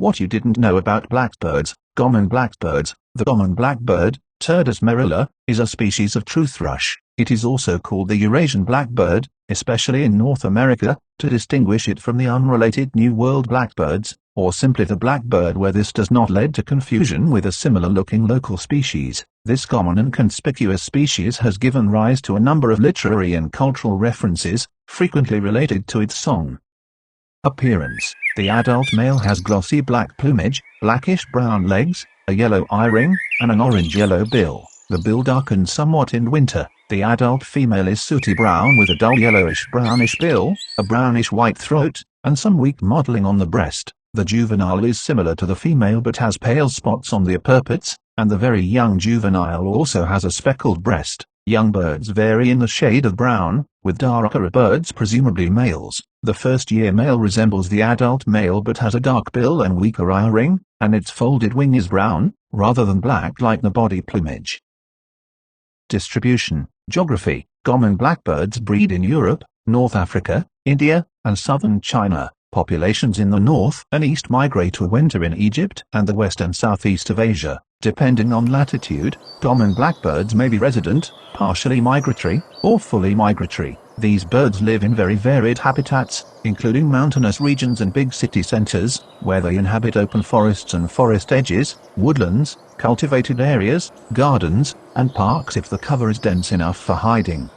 What you didn't know about blackbirds. Common blackbirds. The common blackbird, Turdus merula, is a species of true thrush. It is also called the Eurasian blackbird, especially in North America, to distinguish it from the unrelated New World blackbirds, or simply the blackbird where this does not lead to confusion with a similar-looking local species. This common and conspicuous species has given rise to a number of literary and cultural references, frequently related to its song. Appearance. The adult male has glossy black plumage, blackish-brown legs, a yellow eye-ring, and an orange-yellow bill. The bill darkens somewhat in winter. The adult female is sooty brown with a dull yellowish-brownish bill, a brownish-white throat, and some weak mottling on the breast. The juvenile is similar to the female but has pale spots on the upperparts, and the very young juvenile also has a speckled breast. Young birds vary in the shade of brown, with darker birds presumably males. The first-year male resembles the adult male but has a dark bill and weaker eye-ring, and its folded wing is brown, rather than black like the body plumage. Distribution. Geography. Common blackbirds breed in Europe, North Africa, India, and southern China. Populations in the north and east migrate to winter in Egypt and the west and southeast of Asia. Depending on latitude, common blackbirds may be resident, partially migratory, or fully migratory. These birds live in very varied habitats, including mountainous regions and big city centers, where they inhabit open forests and forest edges, woodlands, cultivated areas, gardens, and parks if the cover is dense enough for hiding.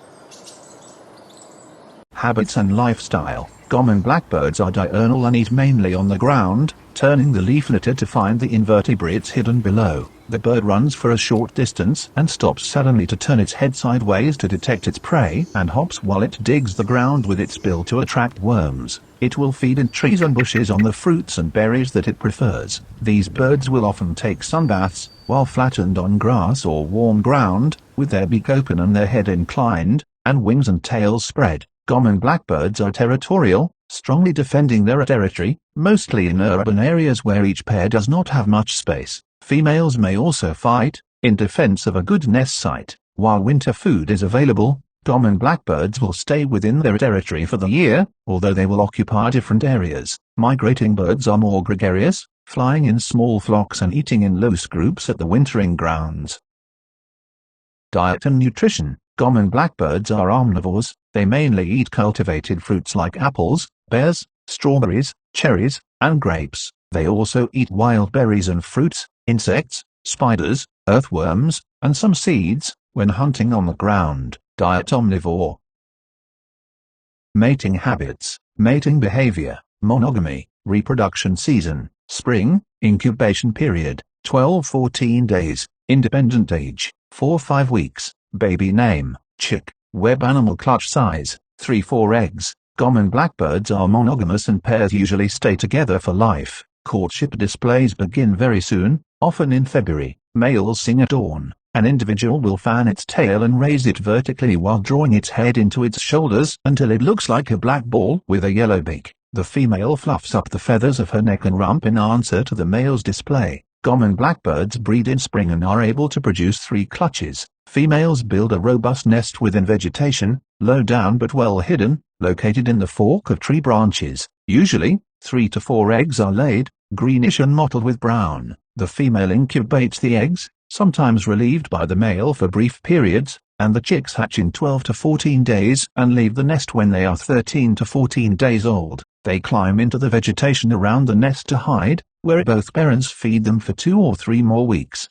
Habits and lifestyle. Common blackbirds are diurnal and eat mainly on the ground, turning the leaf litter to find the invertebrates hidden below. The bird runs for a short distance and stops suddenly to turn its head sideways to detect its prey and hops while it digs the ground with its bill to attract worms. It will feed in trees and bushes on the fruits and berries that it prefers. These birds will often take sunbaths, while flattened on grass or warm ground, with their beak open and their head inclined, and wings and tails spread. Common blackbirds are territorial, strongly defending their territory, mostly in urban areas where each pair does not have much space. Females may also fight, in defense of a good nest site. While winter food is available, common blackbirds will stay within their territory for the year, although they will occupy different areas. Migrating birds are more gregarious, flying in small flocks and eating in loose groups at the wintering grounds. Diet and nutrition. Common blackbirds are omnivores. They mainly eat cultivated fruits like apples, pears, strawberries, cherries, and grapes. They also eat wild berries and fruits, insects, spiders, earthworms, and some seeds, when hunting on the ground. Diet omnivore. Mating habits. Mating behavior. Monogamy. Reproduction season. Spring. Incubation period. 12-14 days. Independent age. 4-5 weeks. Baby name. Chick. Web animal clutch size. 3-4 eggs. Common blackbirds are monogamous and pairs usually stay together for life. Courtship displays begin very soon, often in February. Males sing at dawn. An individual will fan its tail and raise it vertically while drawing its head into its shoulders until it looks like a black ball with a yellow beak. The female fluffs up the feathers of her neck and rump in answer to the male's display. Common blackbirds breed in spring and are able to produce 3 clutches. Females build a robust nest within vegetation, low down but well hidden, located in the fork of tree branches. Usually, 3 to 4 eggs are laid, greenish and mottled with brown. The female incubates the eggs, sometimes relieved by the male for brief periods, and the chicks hatch in 12 to 14 days and leave the nest when they are 13 to 14 days old. They climb into the vegetation around the nest to hide, where both parents feed them for 2 or 3 more weeks.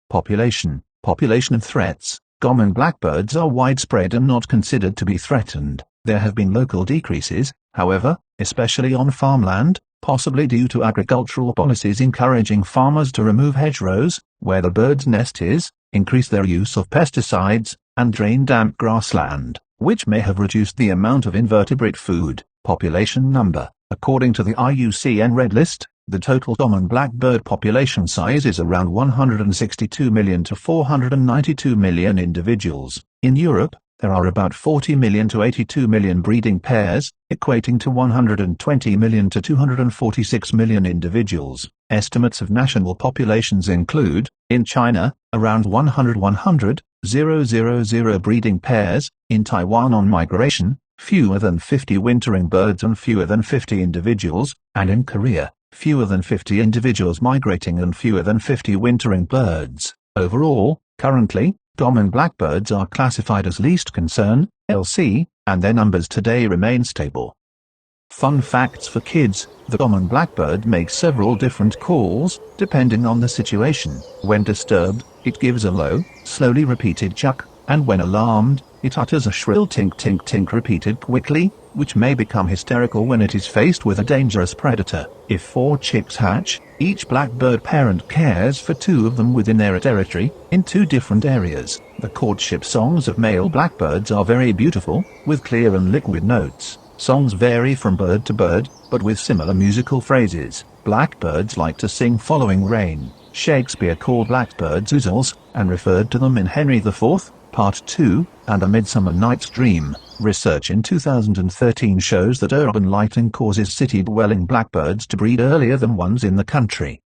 Population. Population and threats. Common blackbirds are widespread and not considered to be threatened. There have been local decreases, however, especially on farmland, possibly due to agricultural policies encouraging farmers to remove hedgerows, where the bird's nest is, increase their use of pesticides, and drain damp grassland, which may have reduced the amount of invertebrate food. Population number. According to the IUCN Red List, the total common blackbird population size is around 162 million to 492 million individuals. In Europe, there are about 40 million to 82 million breeding pairs, equating to 120 million to 246 million individuals. Estimates of national populations include, in China, around 100,000 breeding pairs, in Taiwan on migration, fewer than 50 wintering birds and fewer than 50 individuals, and in Korea, fewer than 50 individuals migrating and fewer than 50 wintering birds. Overall, currently, common blackbirds are classified as least concern, LC, and their numbers today remain stable. Fun facts for kids: the common blackbird makes several different calls, depending on the situation. When disturbed, it gives a low, slowly repeated chuck, and when alarmed, it utters a shrill tink tink tink repeated quickly, which may become hysterical when it is faced with a dangerous predator. If 4 chicks hatch, each blackbird parent cares for 2 of them within their territory, in 2 different areas. The courtship songs of male blackbirds are very beautiful, with clear and liquid notes. Songs vary from bird to bird, but with similar musical phrases. Blackbirds like to sing following rain. Shakespeare called blackbirds ouzels, and referred to them in Henry IV, Part 2, and A Midsummer Night's Dream. Research in 2013 shows that urban lighting causes city-dwelling blackbirds to breed earlier than ones in the country.